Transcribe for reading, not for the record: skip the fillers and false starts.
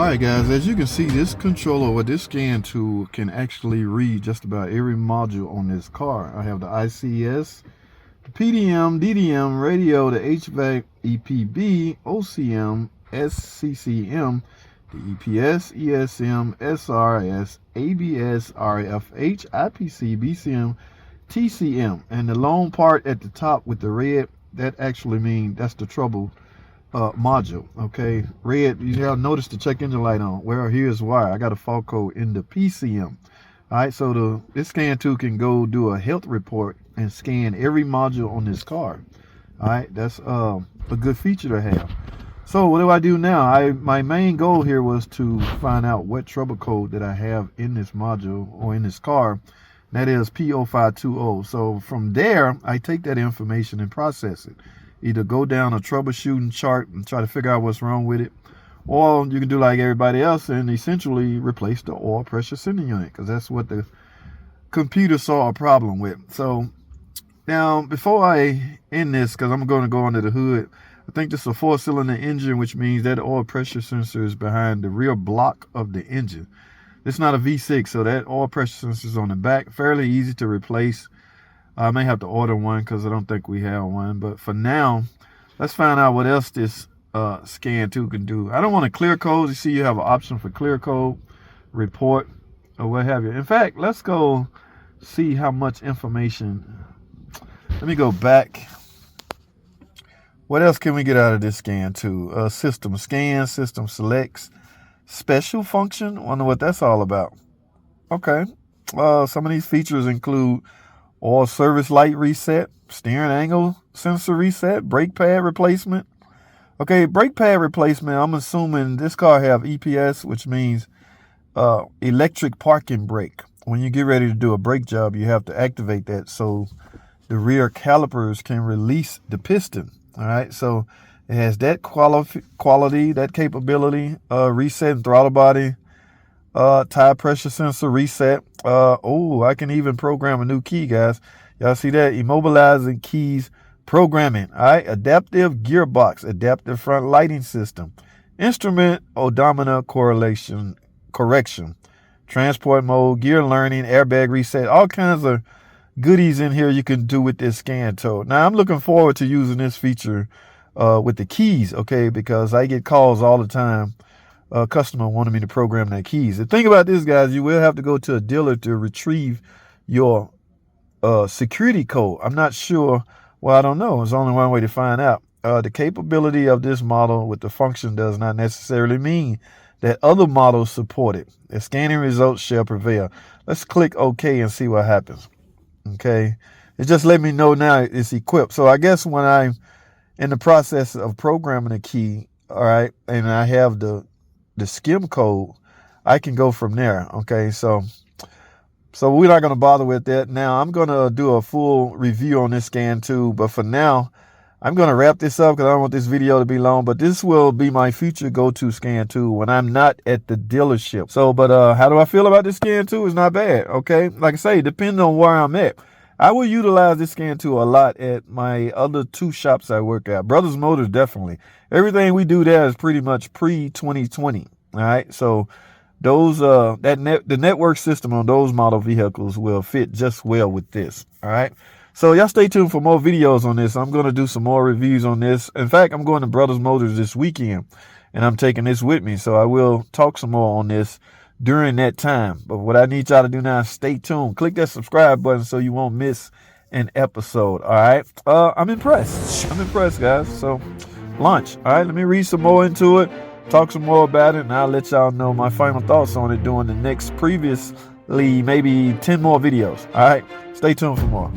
Alright guys, as you can see, this controller or this scan tool can actually read just about every module on this car. I have the ICS, the PDM, DDM, radio, the HVAC, EPB, OCM, SCCM, the EPS, ESM, SRS, ABS, RFH, IPC, BCM, TCM. And the long part at the top with the red, that actually means that's the trouble module. Okay, red, you gotta notice the check engine light on. Well, here's why. I got a fault code in the PCM. All right, so this scan tool can go do a health report and scan every module on this car. All right, that's a good feature to have. So what do I do now? My main goal here was to find out what trouble code that I have in this module or in this car. That is P0520. So from there, I take that information and process it. Either go down a troubleshooting chart and try to figure out what's wrong with it, or you can do like everybody else and essentially replace the oil pressure sending unit, because that's what the computer saw a problem with. So now, before I end this, because I'm going to go under the hood, I think this is a 4-cylinder engine, which means that oil pressure sensor is behind the rear block of the engine. It's not a V6, so that oil pressure sensor is on the back. Fairly easy to replace. I may have to order one because I don't think we have one. But for now, let's find out what else this scan tool can do. I don't want to clear code. You see you have an option for clear code, report, or what have you. In fact, let's go see how much information. Let me go back. What else can we get out of this scan tool? System scan, system selects, special function. Wonder what that's all about. Okay. Some of these features include oil service light reset, steering angle sensor reset, brake pad replacement. Okay, brake pad replacement, I'm assuming this car have EPS, which means electric parking brake. When you get ready to do a brake job, you have to activate that so the rear calipers can release the piston. All right, so it has that quality, that capability, reset throttle body, tire pressure sensor reset. I can even program a new key, guys. Y'all see that? Immobilizing keys programming. All right, adaptive gearbox, adaptive front lighting system, instrument odometer correction, transport mode, gear learning, airbag reset, all kinds of goodies in here you can do with this scan tool. Now I'm looking forward to using this feature with the keys, okay, because I get calls all the time. Customer wanted me to program their keys. The thing about this, guys, you will have to go to a dealer to retrieve your security code. I'm not sure. Well, I don't know. There's only one way to find out. The capability of this model with the function does not necessarily mean that other models support it. The scanning results shall prevail. Let's click OK and see what happens. Okay. It just let me know now it's equipped. So I guess when I'm in the process of programming a key, all right, and I have the skim code, I can go from there. Okay, so we're not going to bother with that. Now I'm going to do a full review on this scan tool, but for now I'm going to wrap this up because I don't want this video to be long, but this will be my future go-to scan tool when I'm not at the dealership. So but how do I feel about this scan tool? It's not bad. Okay, like I say, depending on where I'm at, I will utilize this scan tool a lot at my other 2 shops I work at. Brothers Motors, definitely. Everything we do there is pretty much pre-2020. All right, so those the network system on those model vehicles will fit just well with this. All right, so y'all stay tuned for more videos on this. I'm going to do some more reviews on this. In fact, I'm going to Brothers Motors this weekend, and I'm taking this with me, so I will talk some more on this during that time. But what I need y'all to do now is stay tuned. Click that subscribe button so you won't miss an episode. All right. I'm impressed, guys. So lunch. All right. Let me read some more into it, talk some more about it, and I'll let y'all know my final thoughts on it during the next previously maybe 10 more videos. All right. Stay tuned for more.